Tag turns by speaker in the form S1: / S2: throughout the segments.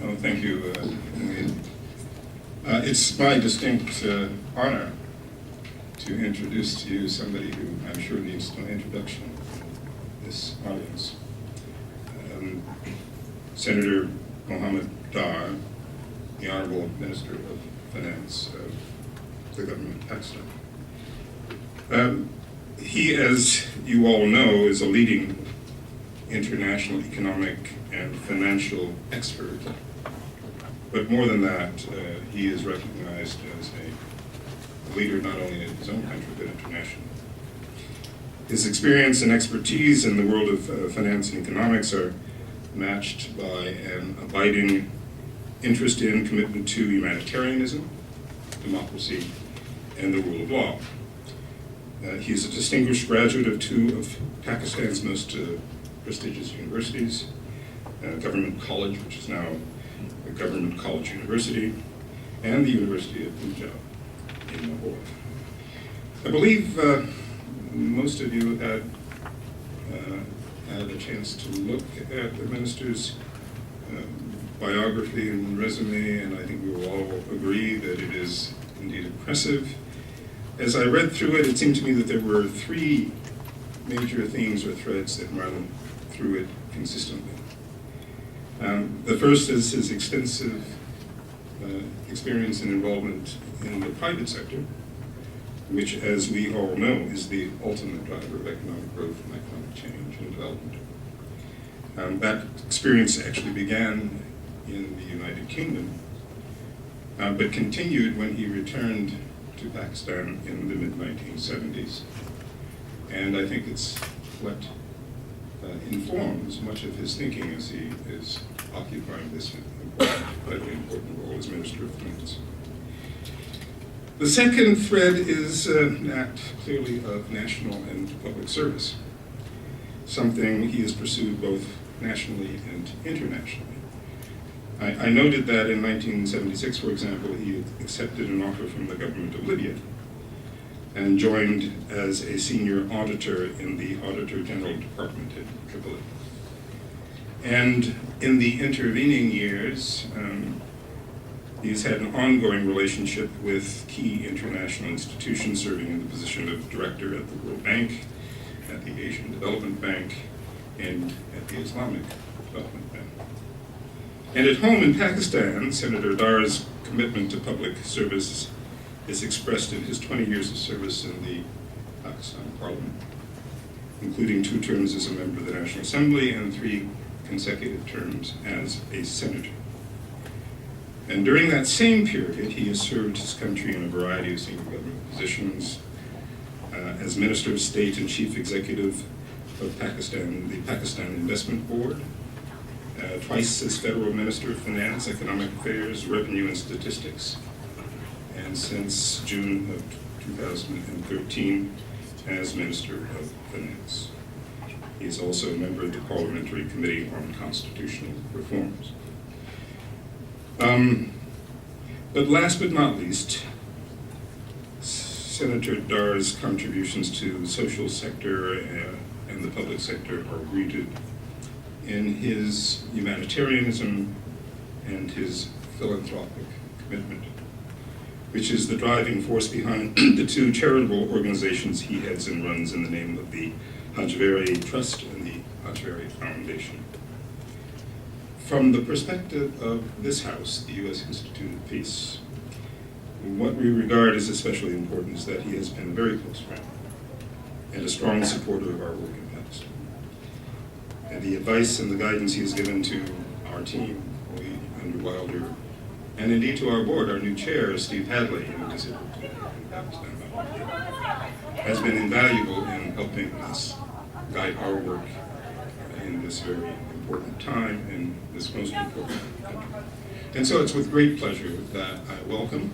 S1: Oh, thank you, Emily. It's my distinct honor to introduce to you somebody who I'm sure needs no introduction in this audience. Senator Mohammed Dar, the Honorable Minister of Finance of the government of Pakistan. He, as you all know, is a leading international economic and financial expert. But more than that, he is recognized as a leader not only in his own country, but internationally. His experience and expertise in the world of finance and economics are matched by an abiding interest in, commitment to humanitarianism, democracy, and the rule of law. He is a distinguished graduate of two of Pakistan's most prestigious universities, Government College, which is now the Government College University, and the University of Punjab in Lahore. I believe most of you had a chance to look at the minister's biography and resume, and I think we will all agree that it is indeed impressive. As I read through it, it seemed to me that there were three major themes or threads that run through it consistently. The first is his extensive experience and involvement in the private sector, which, as we all know, is the ultimate driver of economic growth and economic change and development. That experience actually began in the United Kingdom, but continued when he returned to Pakistan in the mid-1970s. And I think it's what informs much of his thinking as he is occupying this incredibly important role as Minister of Finance. The second thread is an act clearly of national and public service, something he has pursued both nationally and internationally. I noted that in 1976, for example, he accepted an offer from the government of Libya and joined as a senior auditor in the Auditor General Department at Tripoli. And in the intervening years, he's had an ongoing relationship with key international institutions, serving in the position of director at the World Bank, at the Asian Development Bank, and at the Islamic Development Bank. And at home in Pakistan, Senator Dar's commitment to public service is expressed in his 20 years of service in the Pakistan Parliament, including 2 terms as a member of the National Assembly and 3 consecutive terms as a senator. And during that same period, he has served his country in a variety of senior government positions, as Minister of State and Chief Executive of Pakistan, the Pakistan Investment Board, twice as Federal Minister of Finance, Economic Affairs, Revenue and Statistics, and since June of 2013 as Minister of Finance. He is also a member of the Parliamentary Committee on Constitutional Reforms. But last but not least, Senator Dar's contributions to the social sector and the public sector are rooted in his humanitarianism and his philanthropic commitment, which is the driving force behind the 2 charitable organizations he heads and runs in the name of the Hajveri Trust and the Hajveri Foundation. From the perspective of this House, the U.S. Institute of Peace, what we regard as especially important is that he has been a very close friend and a strong supporter of our work in Pakistan. And the advice and the guidance he has given to our team, we under Wilder, and indeed to our board, our new chair, Steve Hadley, who visited Pakistan about a year, has been invaluable in helping us guide our work in this very important time in this most important country. And so it's with great pleasure that I welcome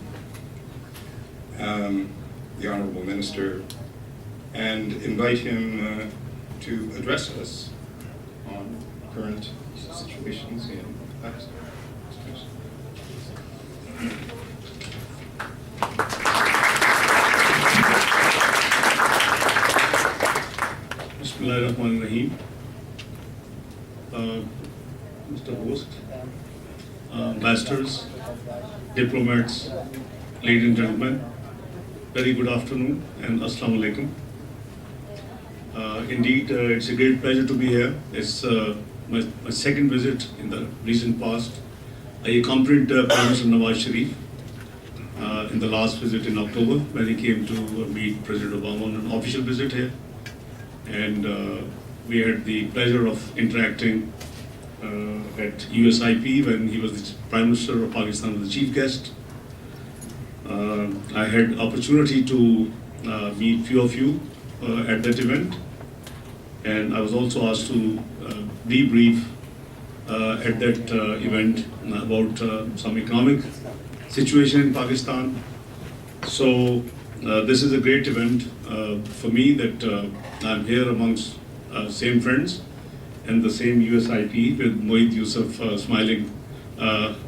S1: the Honorable Minister and invite him to address us on current situations in Pakistan.
S2: Bismillahirrahmanirrahim. Mr. Host, ambassadors, diplomats, ladies and gentlemen, very good afternoon and Assalamu alaikum. Indeed, it's a great pleasure to be here. It's my second visit in the recent past. I accompanied Prime Minister Nawaz Sharif in the last visit in October when he came to meet President Obama on an official visit here. And we had the pleasure of interacting at USIP when he was the Prime Minister of Pakistan, was the chief guest. I had opportunity to meet few of you at that event, and I was also asked to debrief at that event about some economic situation in Pakistan. So this is a great event for me that I'm here amongst same friends and the same USIP with Moeed Yusuf smiling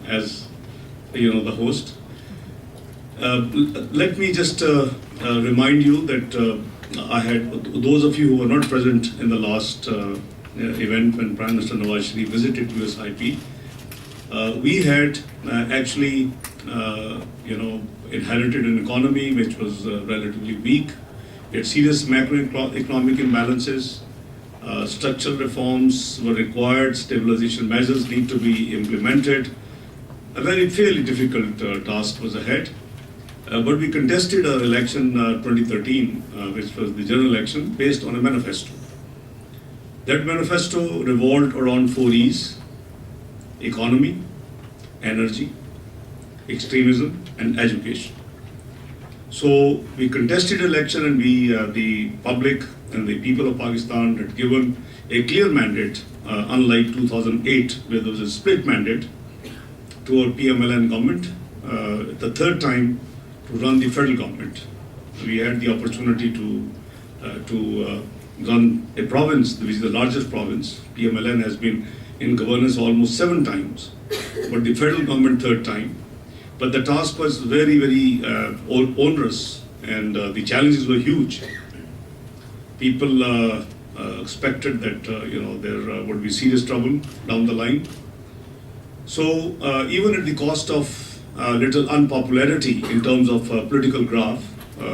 S2: as the host. Let me just remind you that I had, those of you who were not present in the last event when Prime Minister Nawaz Sharif visited USIP, we had actually inherited an economy which was relatively weak. We had serious macroeconomic imbalances. Structural reforms were required. Stabilization measures need to be implemented. A very fairly difficult task was ahead. But we contested our election 2013, which was the general election, based on a manifesto. That manifesto revolved around 4 E's: economy, energy, extremism, and education. So we contested election, and the public and the people of Pakistan had given a clear mandate, unlike 2008, where there was a split mandate to our PMLN government. The third time to run the federal government, we had the opportunity to run a province, which is the largest province. PMLN has been in governance almost 7 times, but the federal government third time. But the task was very, very onerous, and the challenges were huge. People expected that there would be serious trouble down the line. So even at the cost of little unpopularity in terms of political graph,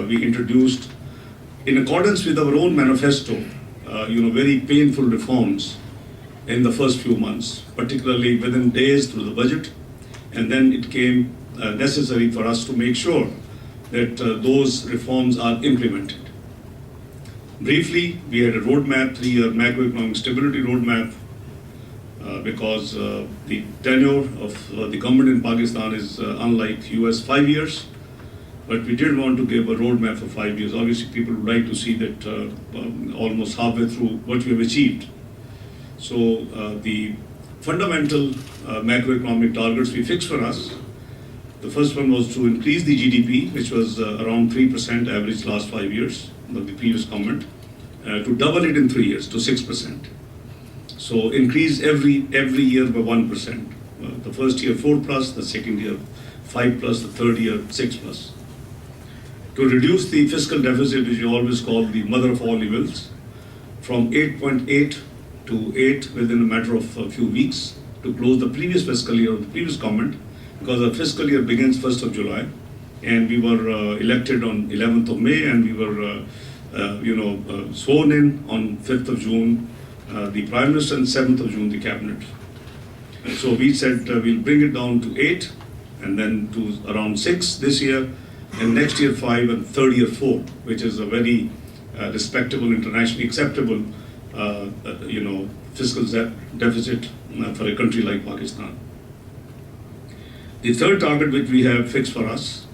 S2: we introduced, in accordance with our own manifesto, very painful reforms in the first few months, particularly within days through the budget, and then it came necessary for us to make sure that those reforms are implemented. Briefly, we had a roadmap, 3-year macroeconomic stability roadmap, because the tenure of the government in Pakistan is unlike US 5 years, but we did want to give a roadmap for 5 years. Obviously, people would like to see that almost halfway through what we have achieved. So the fundamental macroeconomic targets we fixed for us, the first one was to increase the GDP, which was around 3% average last 5 years of the previous government, to double it in 3 years to 6%. So increase every year by 1%. The first year 4+, the second year 5+, the third year 6+. To reduce the fiscal deficit, which we always call the mother of all evils, from 8.8 to 8 within a matter of a few weeks, to close the previous fiscal year of the previous government, because our fiscal year begins 1st of July, and we were elected on 11th of May, and we were sworn in on 5th of June, the Prime Minister, and 7th of June, the Cabinet. So we said we'll bring it down to 8, and then to around 6 this year, and next year 5, and third year 4, which is a very respectable, internationally acceptable, fiscal deficit for a country like Pakistan. The third target which we have fixed for us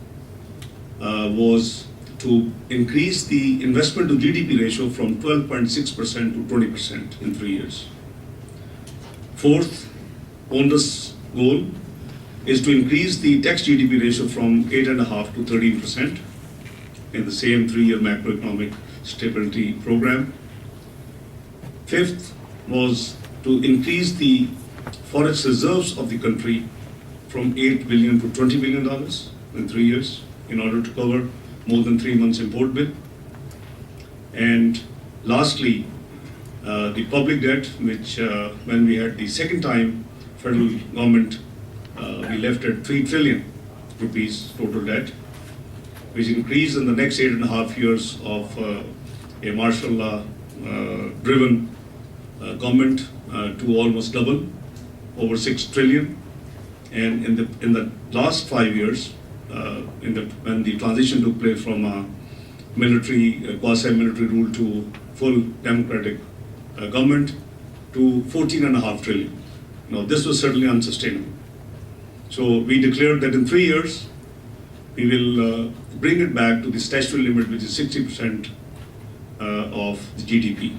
S2: was to increase the investment to GDP ratio from 12.6% to 20% in 3 years. Fourth, onerous goal is to increase the tax GDP ratio from 8.5% to 13% in the same 3-year macroeconomic stability program. Fifth was to increase the forex reserves of the country from $8 billion to $20 billion in 3 years in order to cover more than 3 months import bill. And lastly, the public debt, which when we had the second time federal government we left at 3 trillion rupees total debt, which increased in the next 8.5 years of a martial law driven government to almost double, over 6 trillion. And in the last 5 years, when the transition took place from military, quasi-military rule to full democratic government, to 14.5 trillion. Now, this was certainly unsustainable. So we declared that in 3 years, we will bring it back to the statutory limit, which is 60% of the GDP.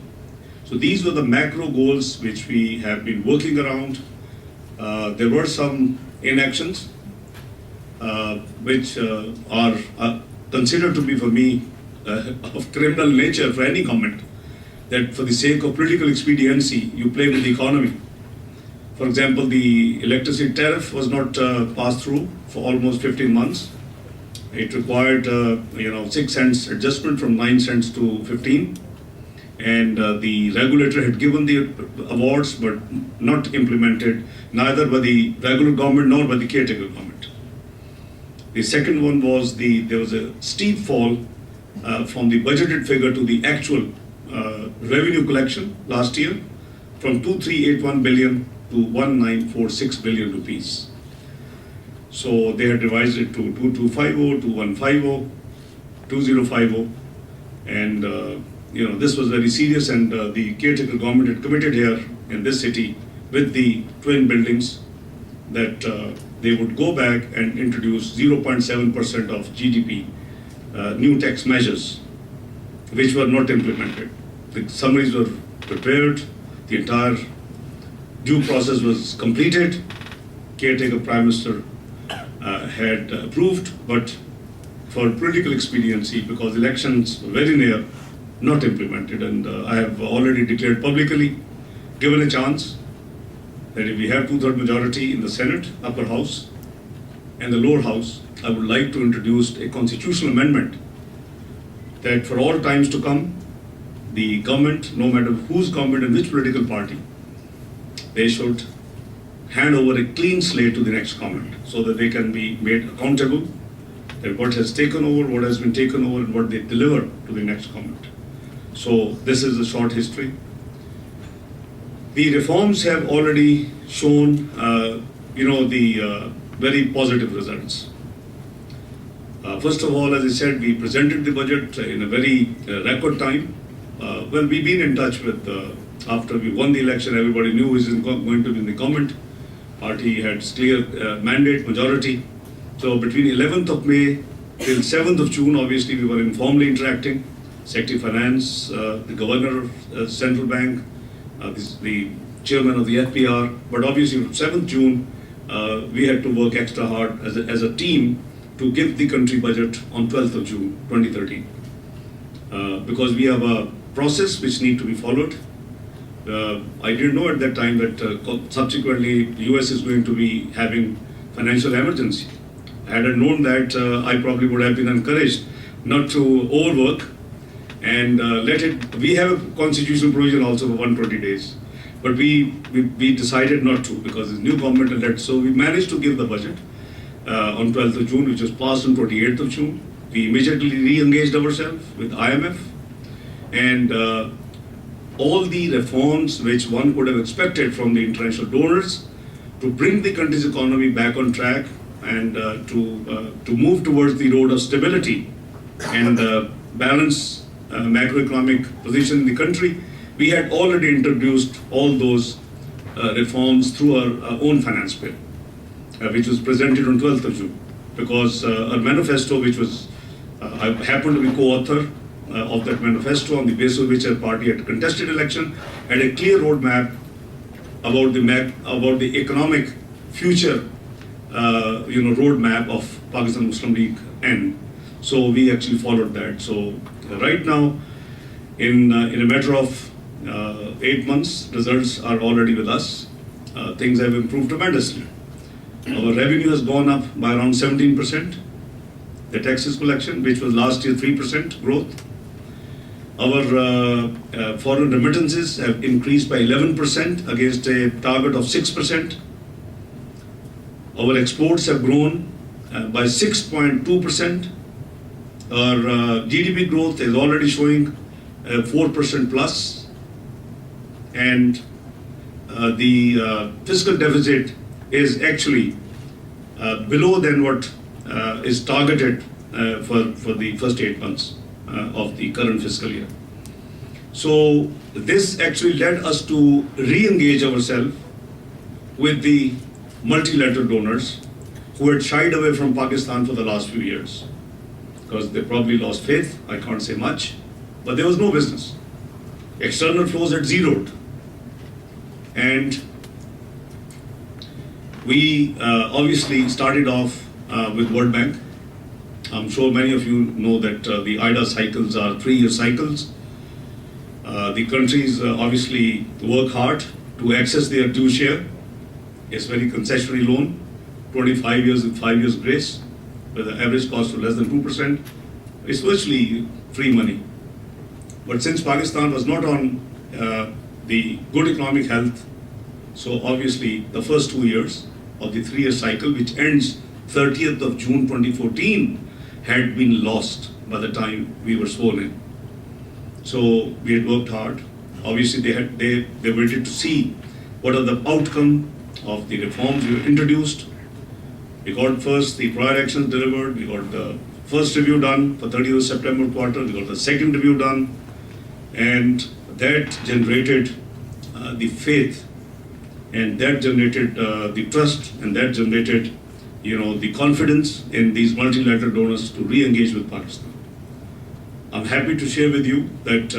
S2: So these were the macro goals which we have been working around. There were some inactions which are considered to be, for me, of criminal nature for any government, that for the sake of political expediency, you play with the economy. For example, the electricity tariff was not passed through for almost 15 months. It required 6 cents adjustment from 9 cents to 15. And the regulator had given the awards but not implemented, neither by the regular government nor by the caretaker government. The second one was there was a steep fall from the budgeted figure to the actual revenue collection last year, from 2381 billion to 1946 billion rupees. So they had revised it to 2250, 2150, 2050, and this was very serious, and the caretaker government had committed here in this city with the twin buildings that they would go back and introduce 0.7% of GDP new tax measures, which were not implemented. The summaries were prepared, the entire due process was completed, caretaker Prime Minister had approved, but for political expediency, because elections were very near, not implemented. And I have already declared publicly, given a chance, that if we have 2/3 majority in the Senate, upper house, and the lower house, I would like to introduce a constitutional amendment that for all times to come, the government, no matter whose government and which political party, they should hand over a clean slate to the next government so that they can be made accountable that what has taken over, what has been taken over, and what they deliver to the next government. So this is a short history. The reforms have already shown, the very positive results. First of all, as I said, we presented the budget in a very record time. We've been in touch with, after we won the election, everybody knew who is going to be in the government. Party had clear mandate, majority. So between 11th of May till 7th of June, obviously we were informally interacting. Secretary of Finance, the Governor of Central Bank, the Chairman of the FPR. But obviously from 7th June, we had to work extra hard as a team to give the country budget on 12th of June 2013. Because we have a process which need to be followed. I didn't know at that time that subsequently the US is going to be having financial emergency. Had I known that, I probably would have been encouraged not to overwork and we have a constitutional provision also for 120 days. But we decided not to because it's new government elect. So we managed to give the budget on 12th of June, which was passed on 28th of June. We immediately re-engaged ourselves with IMF, and all the reforms which one could have expected from the international donors to bring the country's economy back on track and to move towards the road of stability and balance macroeconomic position in the country. We had already introduced all those reforms through our own finance bill, which was presented on 12th of June, because our manifesto, which was, I happened to be co-author of that manifesto, on the basis of which our party had contested election, had a clear roadmap about the economic future, roadmap of Pakistan Muslim League N. So we actually followed that. So right now, in a matter of 8 months, results are already with us. Things have improved tremendously. Our revenue has gone up by around 17%. The taxes collection, which was last year 3% growth. Our foreign remittances have increased by 11% against a target of 6%. Our exports have grown by 6.2%. Our GDP growth is already showing 4% plus, and the fiscal deficit is actually below than what is targeted for the first 8 months of the current fiscal year. So this actually led us to re-engage ourselves with the multilateral donors who had shied away from Pakistan for the last few years because they probably lost faith. I can't say much, but there was no business. External flows had zeroed, and we obviously started off with World Bank. I'm sure many of you know that the IDA cycles are 3-year cycles. The countries obviously work hard to access their due share. It's very concessionary loan, 25 years with 5 years grace, with an average cost of less than 2%. It's virtually free money. But since Pakistan was not on the good economic health, so obviously the first 2 years of the 3-year cycle, which ends 30th of June 2014, had been lost by the time we were sworn in. So we had worked hard. Obviously they waited to see what are the outcome of the reforms we introduced. We got first the prior actions delivered, we got the first review done for 30th of September quarter, we got the second review done, and that generated the faith, and that generated the trust, and that generated the confidence in these multilateral donors to re-engage with Pakistan. I'm happy to share with you that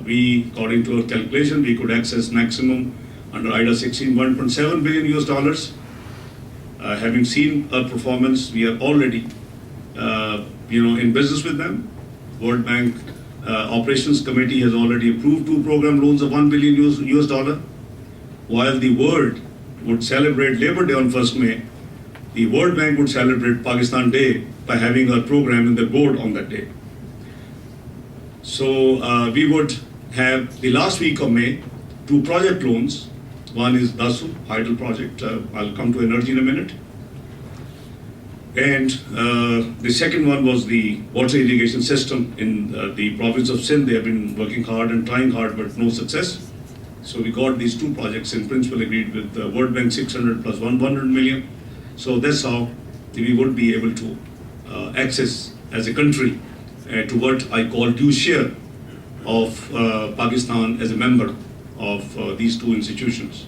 S2: we, according to our calculation, we could access maximum under IDA 16 $1.7 billion US dollars. Having seen our performance, we are already in business with them. World Bank Operations Committee has already approved 2 program loans of $1 billion US dollar. While the world would celebrate Labor Day on 1st May, the World Bank would celebrate Pakistan Day by having our program in the board on that day. So we would have the last week of May 2 project loans. One is Dasu Hydel project. I'll come to energy in a minute. And the second one was the water irrigation system in the province of Sindh. They have been working hard and trying hard, but no success. So we got these 2 projects in principle agreed with the World Bank 600 plus 100 million. So that's how we would be able to access as a country to what I call due share of Pakistan as a member of these 2 institutions.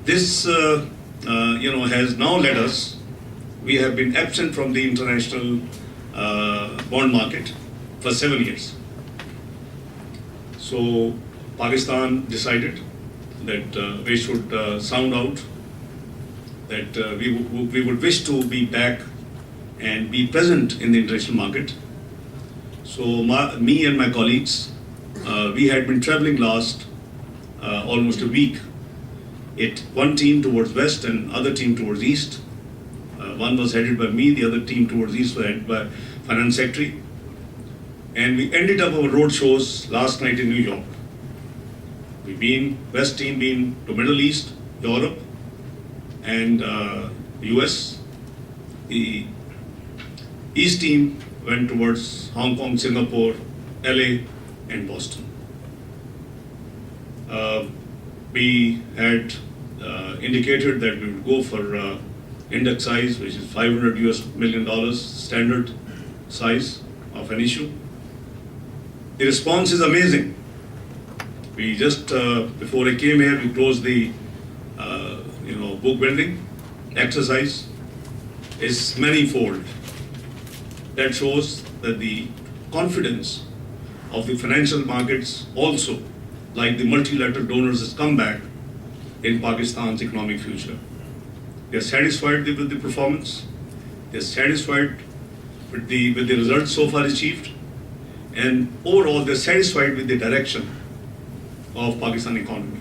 S2: This has now led us, we have been absent from the international bond market for 7 years. So Pakistan decided that we should sound out, that we would wish to be back and be present in the international market. So me and my colleagues, we had been traveling last almost a week. One team towards west and other team towards east. One was headed by me, the other team towards east was headed by Finance Secretary. And we ended up our road shows last night in New York. West team been to Middle East, Europe, and US. The East team went towards Hong Kong, Singapore, LA, and Boston. We had indicated that we would go for index size, which is $500 million standard size of an issue. The response is amazing. We just, before I came here, we closed the book building exercise. Is manifold. That shows that the confidence of the financial markets also, like the multilateral donors, has come back in Pakistan's economic future. They are satisfied with the performance. They are satisfied with the results so far achieved, and overall they are satisfied with the direction of Pakistan economy.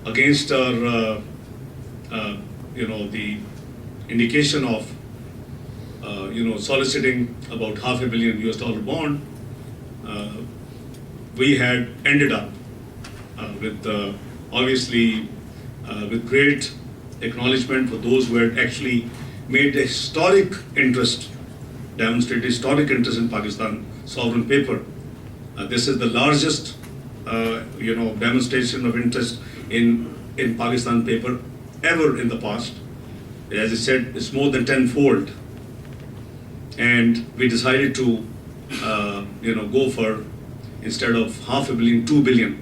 S2: Against our, the indication of soliciting about $500 million US dollar bond, we had ended up with obviously with great acknowledgement for those who had actually made a historic interest, demonstrated historic interest in Pakistan sovereign paper. This is the largest, demonstration of interest in Pakistan paper ever in the past. As I said, it's more than tenfold. And we decided to, go for, instead of $500 million, $2 billion,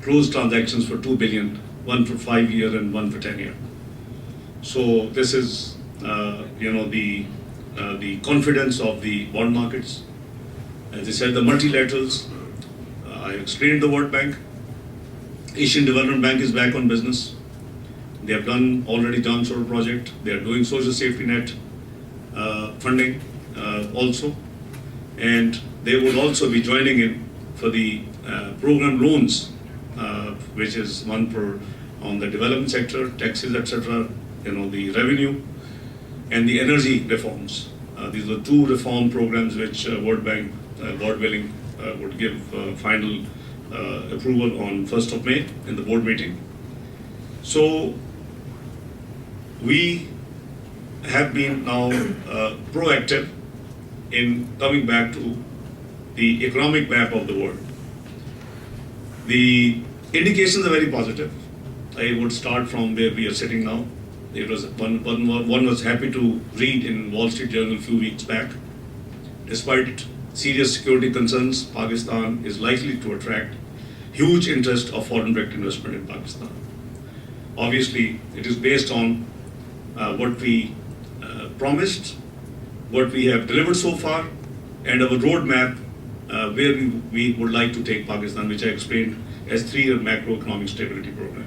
S2: close transactions for $2 billion, one for 5 year and one for 10 year. So this is, the confidence of the bond markets. As I said, the multilaterals, I explained the World Bank. Asian Development Bank is back on business. They have already done sort of project. They are doing social safety net funding also. And they will also be joining in for the program loans, which is one for on the development sector, taxes, etc., the revenue, and the energy reforms. These are two reform programs which World Bank, God willing, would give final approval on 1st of May in the board meeting. So we have been now proactive in coming back to the economic map of the world. The indications are very positive. I would start from where we are sitting now. It was one was happy to read in Wall Street Journal a few weeks back. Despite serious security concerns, Pakistan is likely to attract huge interest of foreign direct investment in Pakistan. Obviously, it is based on what we promised, what we have delivered so far, and our roadmap where we would like to take Pakistan, which I explained as 3-year macroeconomic stability program.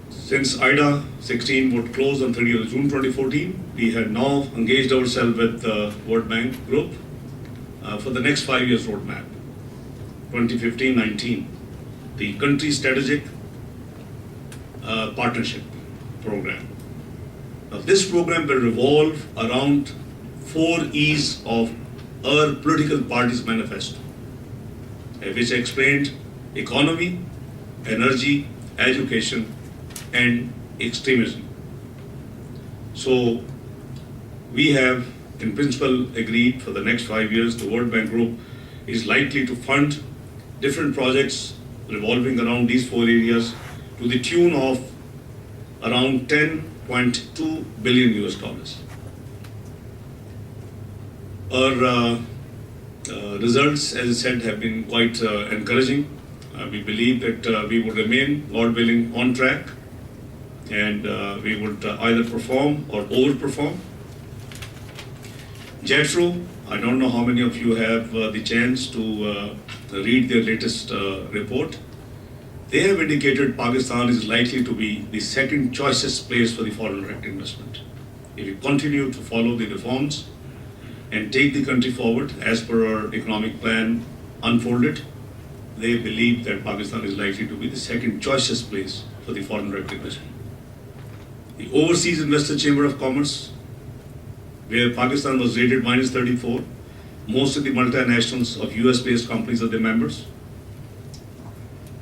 S2: Since IDA 16 would close on 30th of June 2014, we have now engaged ourselves with the World Bank Group for the next 5 years roadmap, 2015-19, the country strategic partnership program. Now, this program will revolve around 4 E's of our political party's manifesto, which I explained: economy, energy, education, and extremism. So we have in principle agreed for the next 5 years the World Bank Group is likely to fund different projects revolving around these 4 areas to the tune of around 10.2 billion US dollars. Our results, as I said, have been quite encouraging. We believe that we would remain, God willing, on track, and we would either perform or overperform. JETRO, I don't know how many of you have the chance to read their latest report. They have indicated Pakistan is likely to be the second choicest place for the foreign direct investment. If we continue to follow the reforms and take the country forward as per our economic plan unfolded, they believe that Pakistan is likely to be the second choicest place for the foreign direct investment. The Overseas Investor Chamber of Commerce, where Pakistan was rated -34, most of the multinationals of US-based companies are their members.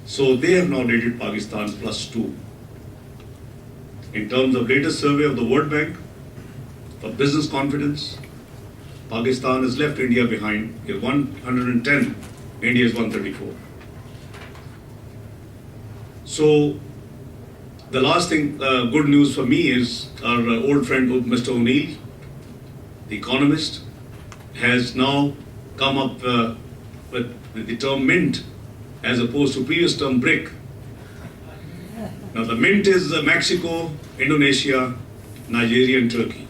S2: So they have now rated Pakistan +2. In terms of latest survey of the World Bank, for business confidence, Pakistan has left India behind. Here 110, India is 134. So the last thing, good news for me is our old friend Mr. O'Neill, the economist, has now come up with the term mint as opposed to previous term BRIC. Now the mint is Mexico, Indonesia, Nigeria and Turkey.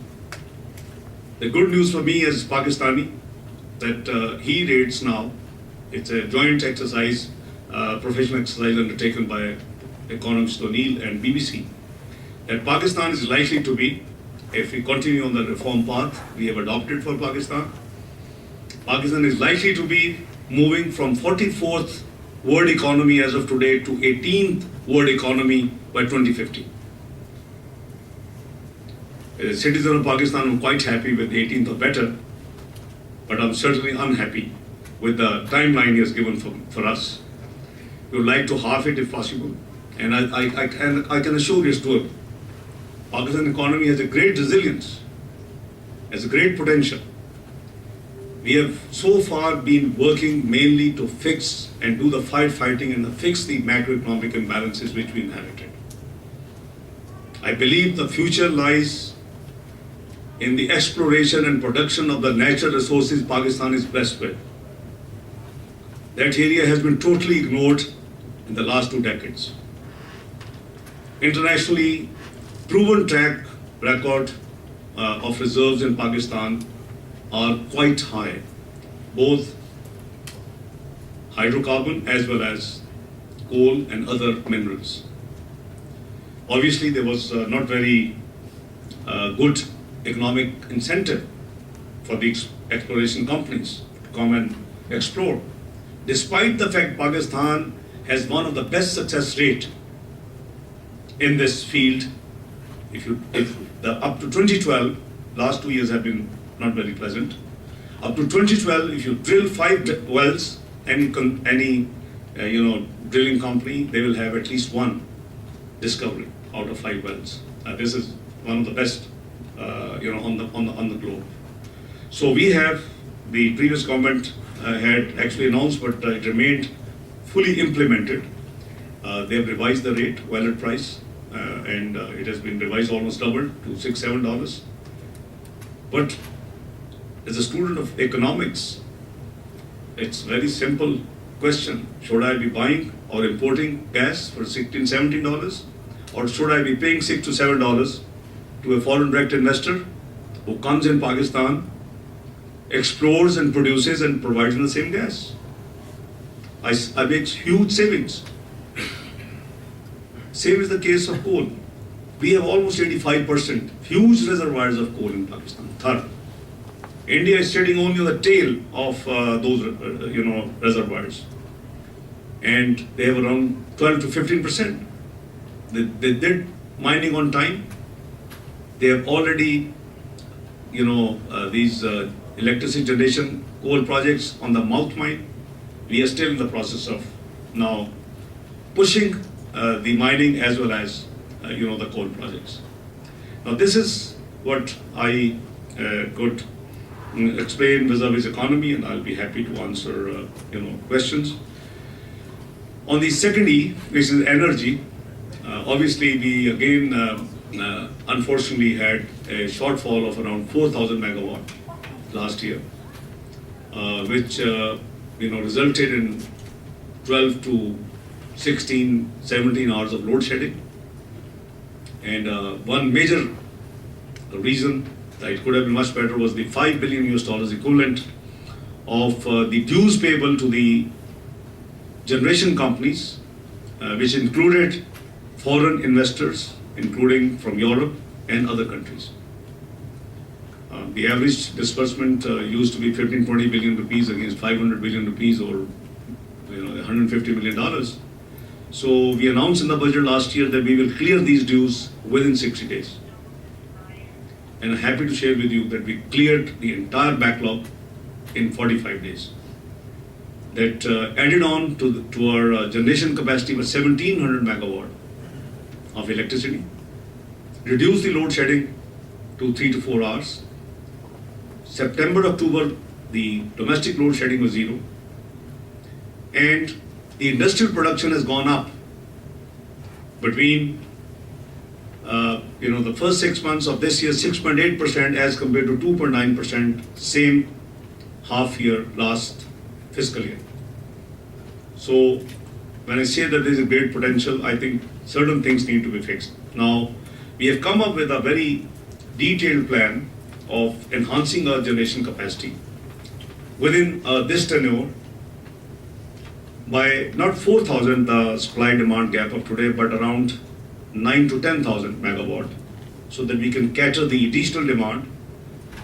S2: The good news for me as Pakistani that he rates now, it's a joint exercise, professional exercise undertaken by economist O'Neill and BBC, that Pakistan is likely to be, if we continue on the reform path we have adopted for Pakistan, Pakistan is likely to be moving from 44th world economy as of today to 18th world economy by 2050. As a citizen of Pakistan, I'm quite happy with 18th or better, but I'm certainly unhappy with the timeline he has given for us. We would like to halve it if possible. And I can assure you it's doable. Pakistan economy has a great resilience, has a great potential. We have so far been working mainly to fix and do the fighting and fix the macroeconomic imbalances which we inherited. I believe the future lies in the exploration and production of the natural resources Pakistan is blessed with. That area has been totally ignored in the last 2 decades. Internationally proven track record of reserves in Pakistan are quite high, both hydrocarbon as well as coal and other minerals. Obviously, there was not very good economic incentive for the exploration companies to come and explore. Despite the fact Pakistan has one of the best success rate in this field, up to 2012, last 2 years have been not very pleasant. Up to 2012, if you drill 5 wells, any drilling company, they will have at least 1 discovery out of 5 wells. This is one of the best, on the globe. So we have, the previous government had actually announced, but it remained fully implemented. They have revised the rate, valid price, and it has been revised almost doubled to $6-7. But as a student of economics, it's very simple question. Should I be buying or importing gas for $16-17? Or should I be paying $6 to $7 to a foreign direct investor who comes in Pakistan, explores and produces and provides the same gas? I make huge savings. Same is the case of coal. We have almost 85% huge reservoirs of coal in Pakistan. Third, India is sitting only on the tail of those reservoirs, and they have around 12 to 15%. They did mining on time. They have already, these electricity generation coal projects on the mouth mine. We are still in the process of now pushing the mining as well as the coal projects. Now this is what I could explain vis-a-vis economy, and I'll be happy to answer questions. On the second E, which is energy, obviously we again unfortunately had a shortfall of around 4,000 megawatt last year, which resulted in 12 to 16, 17 hours of load shedding. And one major reason that it could have been much better was the $5 billion equivalent of the dues payable to the generation companies, which included foreign investors, including from Europe and other countries. The average disbursement used to be 15-20 billion rupees against 500 billion rupees, or $150 million. So we announced in the budget last year that we will clear these dues within 60 days. And I'm happy to share with you that we cleared the entire backlog in 45 days. That added on to our generation capacity was 1,700 megawatt of electricity, reduced the load shedding to 3 to 4 hours. September, October, the domestic load shedding was 0. And the industrial production has gone up between the first 6 months of this year, 6.8% as compared to 2.9% same half year last fiscal year. So when I say that there is a great potential, I think certain things need to be fixed. Now, we have come up with a very detailed plan of enhancing our generation capacity within this tenure by not 4,000 the supply demand gap of today, but around 9 to 10,000 megawatt, so that we can cater the additional demand,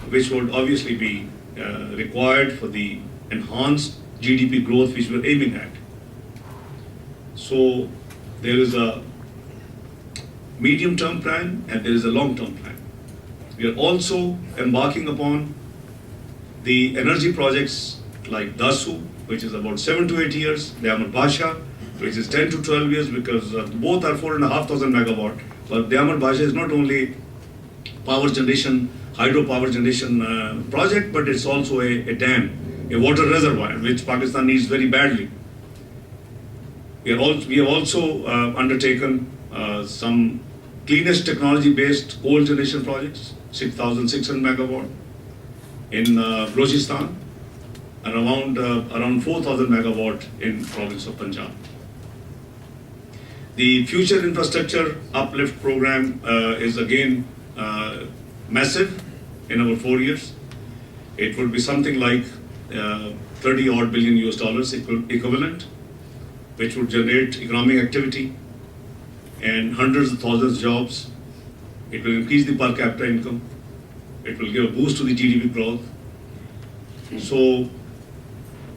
S2: which would obviously be required for the enhanced GDP growth which we're aiming at. So there is a medium-term plan and there is a long-term plan. We are also embarking upon the energy projects like Dasu, which is about 7 to 8 years, Dayamar Basha, which is 10 to 12 years, because both are 4,500 megawatt. But the Amar Basha is not only power generation, hydropower generation project, but it's also a dam, a water reservoir, which Pakistan needs very badly. We have also undertaken some cleanest technology-based coal generation projects, 6,600 megawatt in Balochistan, and around 4,000 megawatt in province of Punjab. The future infrastructure uplift program is again massive in our 4 years. It would be something like 30 odd billion US dollars equivalent, which would generate economic activity and hundreds of thousands of jobs. It will increase the per capita income. It will give a boost to the GDP growth. So,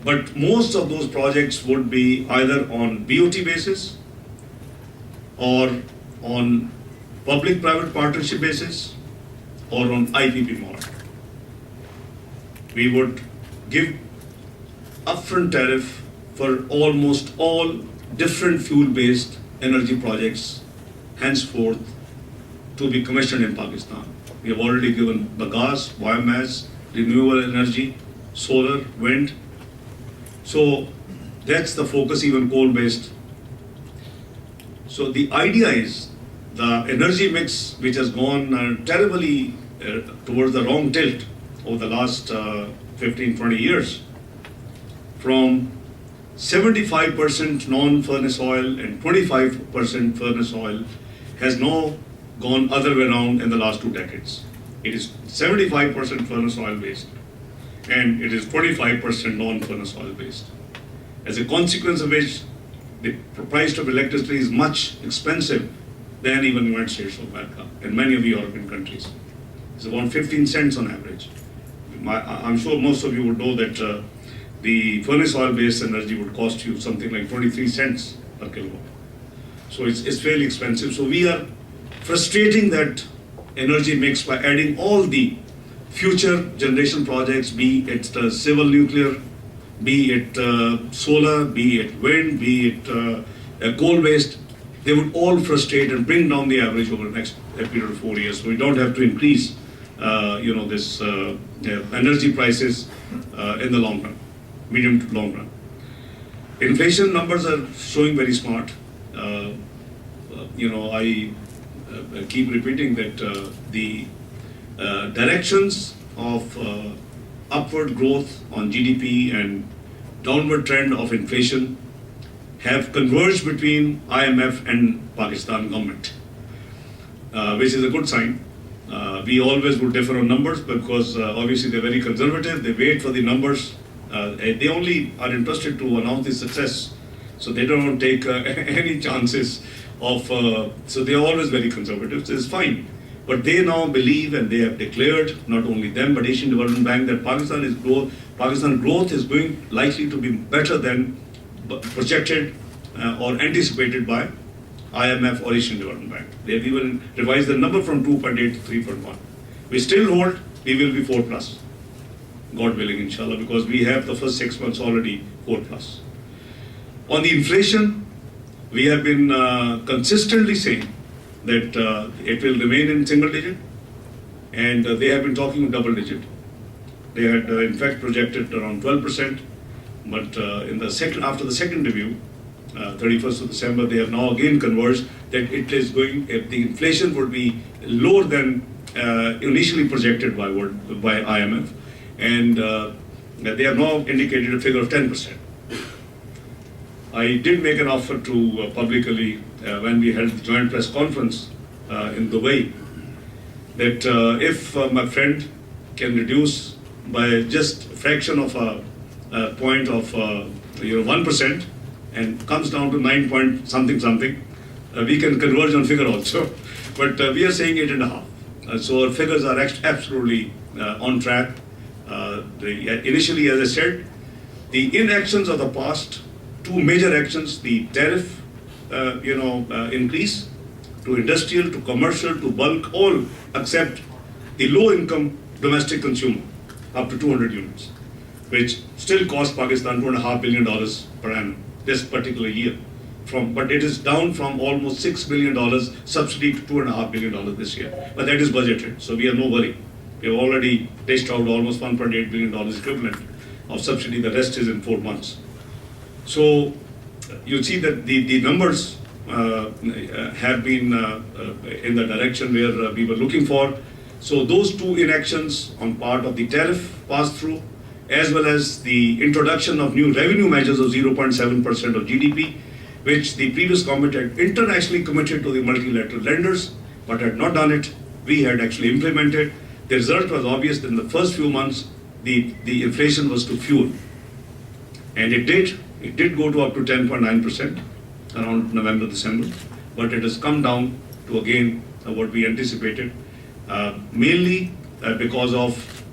S2: but most of those projects would be either on BOT basis or on public-private partnership basis or on IPP model. We would give upfront tariff for almost all different fuel-based energy projects henceforth to be commissioned in Pakistan. We have already given bagasse, biomass, renewable energy, solar, wind. So that's the focus, even coal-based. So the idea is the energy mix, which has gone terribly towards the wrong tilt over the last 15, 20 years, from 75% non-furnace oil and 25% furnace oil, has now gone other way around in the last 2 decades. It is 75% furnace oil based and it is 25% non-furnace oil based. As a consequence of which, the price of electricity is much expensive than even the United States of America and many of the European countries. It's about 15 cents on average. I'm sure most of you would know that the furnace oil based energy would cost you something like 23 cents per kilowatt. So it's fairly expensive. So we are frustrating that energy mix by adding all the future generation projects, be it civil nuclear, be it solar, be it wind, be it coal-based. They would all frustrate and bring down the average over the next period of 4 years. So we don't have to increase, this energy prices in the long run, medium to long run. Inflation numbers are showing very smart. I keep repeating that the directions of upward growth on GDP and downward trend of inflation have converged between IMF and Pakistan government, which is a good sign. We always would differ on numbers because obviously they're very conservative. They wait for the numbers. They only are interested to announce the success, so they don't take any chances of. So they are always very conservative. So it's fine. But they now believe and they have declared, not only them but Asian Development Bank, that Pakistan growth is likely to be better than projected or anticipated by IMF or Asian Development Bank. They have even revised the number from 2.8 to 3.1. We still hold, we will be 4 plus, God willing, inshallah, because we have the first 6 months already 4 plus. On the inflation, we have been consistently saying that it will remain in single digit, and they have been talking double digit. They had in fact projected around 12%, but after the second review, 31st of December, they have now again converged that it is going, the inflation would be lower than initially projected by IMF, and they have now indicated a figure of 10%. I did make an offer to publicly when we held the joint press conference in Dubai that if my friend can reduce by just a fraction of a point of 1% and comes down to 9 point something, we can converge on figure also. But we are saying 8.5. So our figures are absolutely on track. Initially, as I said, the inactions of the past, 2 major actions, the tariff increase to industrial, to commercial, to bulk, all except the low income domestic consumer up to 200 units, which still cost Pakistan $2.5 billion per annum this particular year. but it is down from almost $6 billion subsidy to $2.5 billion this year. But that is budgeted, so we have no worry. We have already dished out almost $1.8 billion equivalent of subsidy. The rest is in 4 months. So you see that the numbers have been in the direction where we were looking for. So those two inactions on part of the tariff pass-through, as well as the introduction of new revenue measures of 0.7% of GDP, which the previous government had internationally committed to the multilateral lenders, but had not done it. We had actually implemented. The result was obvious that in the first few months, the inflation was to fuel. And it did go to up to 10.9% around November, December, but it has come down to again what we anticipated, mainly because of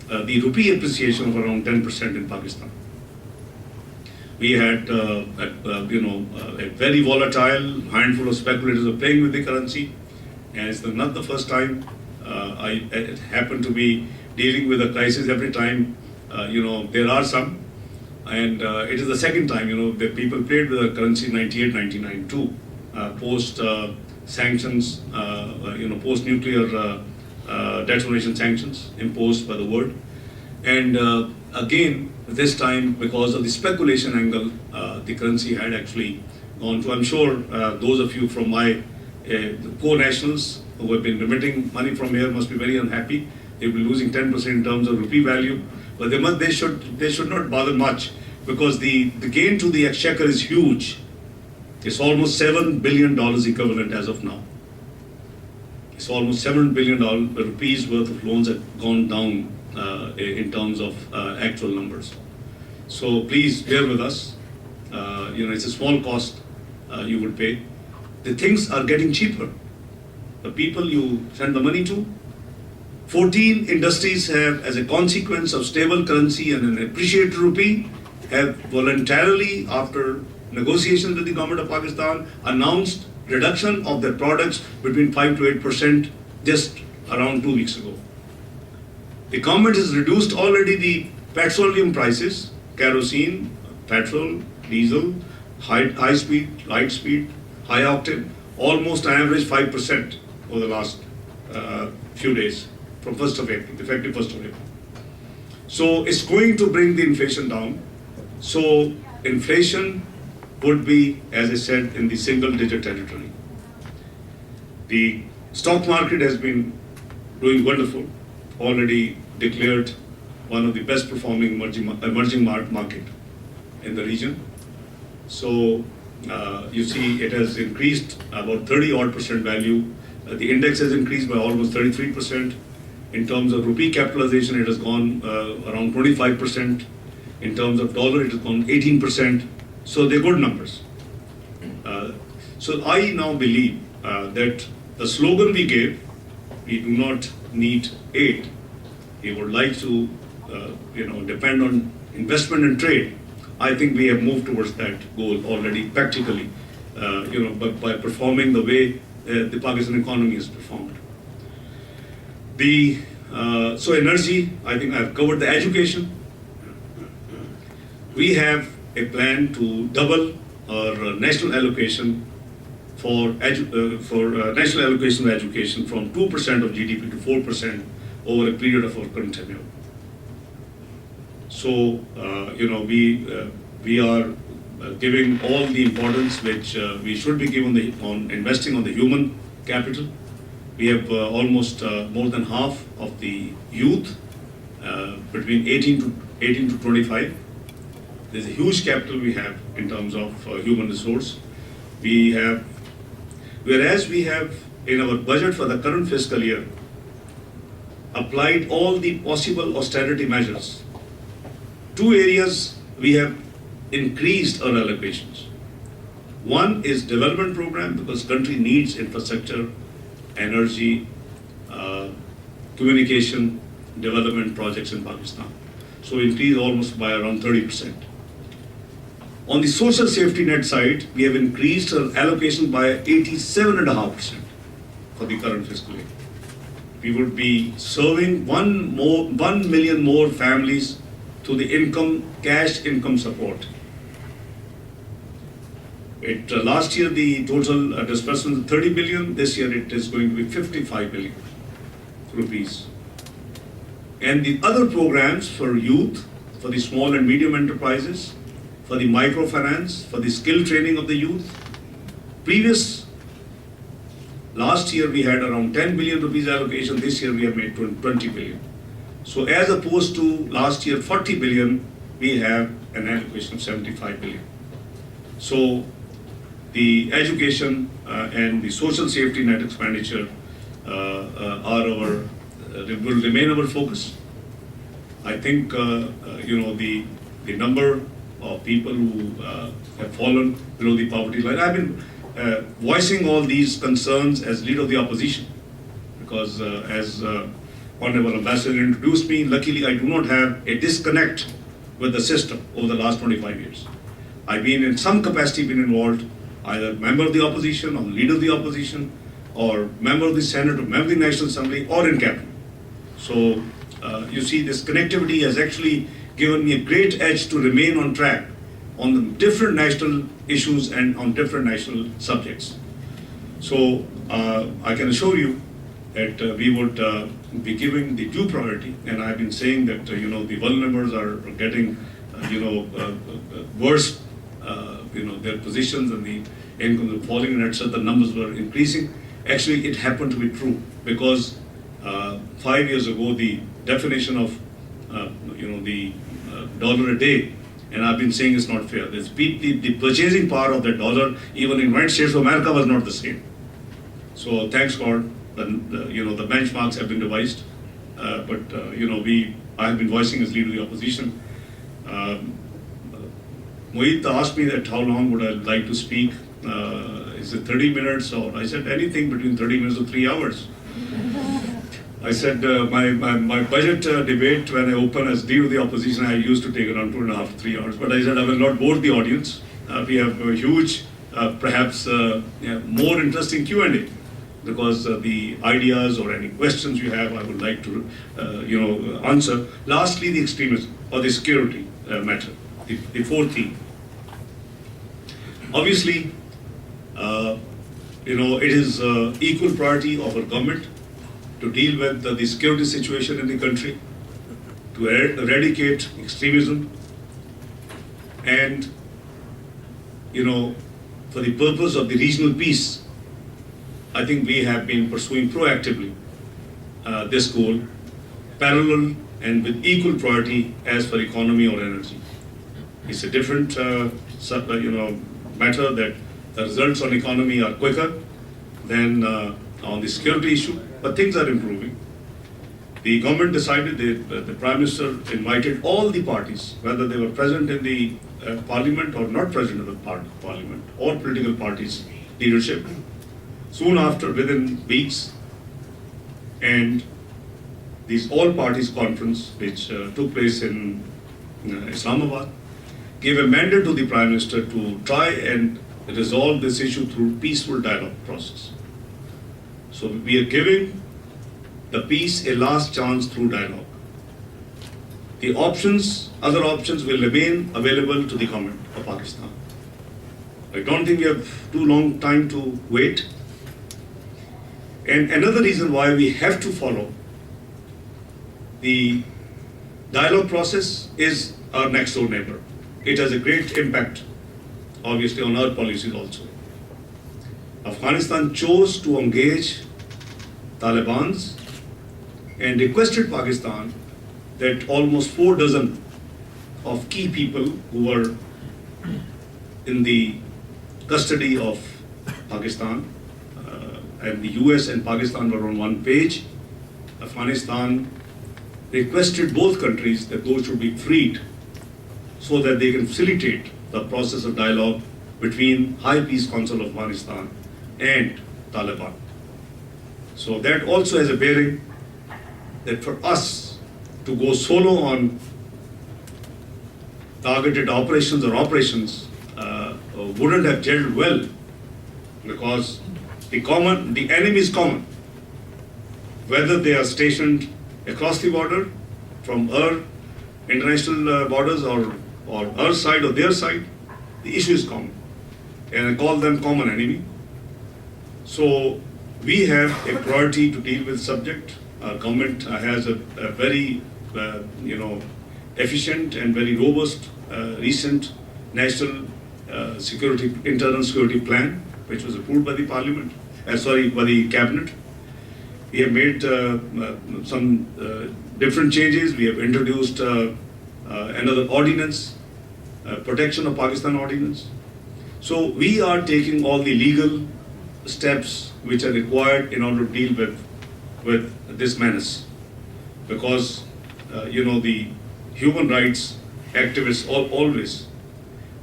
S2: the rupee appreciation of around 10% in Pakistan. We had a very volatile handful of speculators were playing with the currency, and it's not the first time. I happen to be dealing with a crisis every time. There are some, and it is the second time. That people played with the currency in 98, 99 too, post sanctions, post nuclear detonation sanctions imposed by the world, and again. This time, because of the speculation angle, the currency had actually gone to, I'm sure those of you from my co-nationals who have been remitting money from here must be very unhappy. They'll be losing 10% in terms of rupee value, but they should not bother much, because the gain to the exchequer is huge. It's almost $7 billion equivalent as of now. It's almost $7 billion rupees worth of loans have gone down in terms of actual numbers. So please bear with us. It's a small cost you would pay. The things are getting cheaper. The people you send the money to, 14 industries have, as a consequence of stable currency and an appreciated rupee, have voluntarily, after negotiations with the government of Pakistan, announced reduction of their products between 5 to 8% just around 2 weeks ago. The government has reduced already the petroleum prices, kerosene, petrol, diesel, high speed, light speed, high octane, almost on average 5% over the last few days from 1st of April, effective 1st of April. So it's going to bring the inflation down. So inflation would be, as I said, in the single digit territory. The stock market has been doing wonderful, already declared one of the best performing emerging market in the region. So you see it has increased about 30% value. The index has increased by almost 33%. In terms of rupee capitalization, it has gone around 25%. In terms of dollar, it has gone 18%. So they're good numbers. So I now believe that the slogan we gave, we do not need aid. We would like to, depend on investment and trade. I think we have moved towards that goal already practically, by performing the way the Pakistan economy has performed. So energy, I think I've covered the education. We have a plan to double our national allocation for national allocation of education from 2% of GDP to 4% over a period of our current tenure. So, we are giving all the importance which we should be given on investing on the human capital. We have almost more than half of the youth between 18 to 25. There's a huge capital we have in terms of human resource. Whereas we have in our budget for the current fiscal year applied all the possible austerity measures. 2 areas we have increased our allocations. One is development program, because country needs infrastructure, energy, communication, development projects in Pakistan. So increased almost by around 30%. On the social safety net side, we have increased our allocation by 87.5% for the current fiscal year. We would be serving 1 million more families to the cash income support. Last year the total disbursement was 30 billion. This year it is going to be 55 billion rupees. And the other programs for youth, for the small and medium enterprises, for the microfinance, for the skill training of the youth. Last year we had around 10 billion rupees allocation. This year we have made 20 billion. So as opposed to last year 40 billion, we have an allocation of 75 billion. So the education and the social safety net expenditure will remain our focus. I think the number of people who have fallen below the poverty line. I've been voicing all these concerns as leader of the opposition because as Honorable Ambassador introduced me, luckily I do not have a disconnect with the system over the last 25 years. I've been in some capacity been involved, either member of the opposition or leader of the opposition or member of the Senate or member of the National Assembly or in cabinet. So you see this connectivity has actually given me a great edge to remain on track on the different national issues and on different national subjects. So I can assure you that we would be giving the due priority, and I've been saying that the vulnerables are getting worse, their positions and the incomes are falling, and etc. The numbers were increasing. Actually, it happened to be true because 5 years ago the definition of the dollar a day, and I've been saying it's not fair. The purchasing power of the dollar, even in United States of America, was not the same. So thanks God, the benchmarks have been revised. But I have been voicing as leader of the opposition. Mohit asked me that how long would I like to speak? Is it 30 minutes? Or I said anything between 30 minutes to 3 hours. I said my budget debate when I open as leader of the opposition, I used to take around 2.5 to 3 hours. But I said I will not bore the audience. We have a huge, perhaps more interesting Q&A because the ideas or any questions you have, I would like to answer. Lastly, the extremism or the security matter, the fourth theme. Obviously, it is equal priority of our government to deal with the security situation in the country, to eradicate extremism, and for the purpose of the regional peace. I think we have been pursuing proactively this goal, parallel and with equal priority as for economy or energy. It's a different matter that the results on economy are quicker than on the security issue, but things are improving. The government decided that the Prime Minister invited all the parties, whether they were present in the parliament or not present in the parliament, all political parties' leadership, soon after, within weeks, and these all parties conference, which took place in Islamabad, gave a mandate to the Prime Minister to try and resolve this issue through peaceful dialogue process. So we are giving the peace a last chance through dialogue. The other options will remain available to the government of Pakistan. I don't think we have too long time to wait. And another reason why we have to follow the dialogue process is our next door neighbor. It has a great impact, obviously, on our policies also. Afghanistan chose to engage Taliban and requested Pakistan that almost 4 dozen of key people who were in the custody of Pakistan, and the US and Pakistan were on one page. Afghanistan requested both countries that those should be freed so that they can facilitate the process of dialogue between High Peace Council of Afghanistan and Taliban. So that also has a bearing that for us to go solo on targeted operations wouldn't have gelled well, because the enemy is common, whether they are stationed across the border from our international borders or our side or their side, the issue is common. and I call them common enemy. So we have a priority to deal with subject. Our government has a very efficient and very robust recent national internal security plan, which was approved by the parliament, by the cabinet. We have made some different changes. We have introduced another ordinance, protection of Pakistan ordinance. So we are taking all the legal steps which are required in order to deal with this menace, because the human rights activists always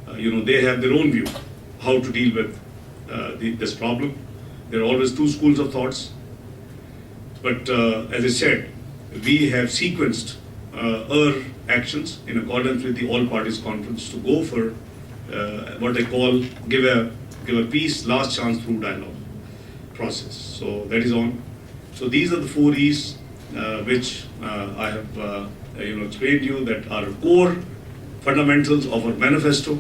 S2: they have their own view how to deal with this problem. There are always two schools of thoughts, but as I said, we have sequenced our actions in accordance with the all parties conference to go for what I call give a peace last chance through dialogue process. So that is on. So these are the 4 E's which I have explained to you that are core fundamentals of our manifesto,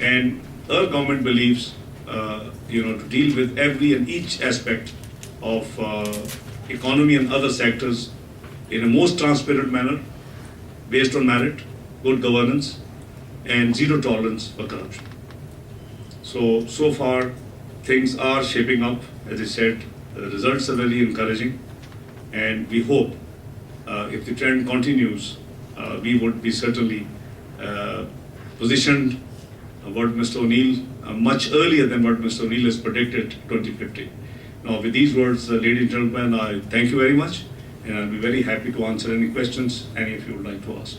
S2: and our government believes to deal with every and each aspect of economy and other sectors in a most transparent manner, based on merit, good governance, and zero tolerance for corruption. So far, things are shaping up. As I said, the results are very encouraging, and we hope if the trend continues, we would be certainly positioned what Mr. O'Neill much earlier than what Mr. O'Neill has predicted 2050. Now, with these words, ladies and gentlemen, I thank you very much, and I'll be very happy to answer any questions any of you would like to ask.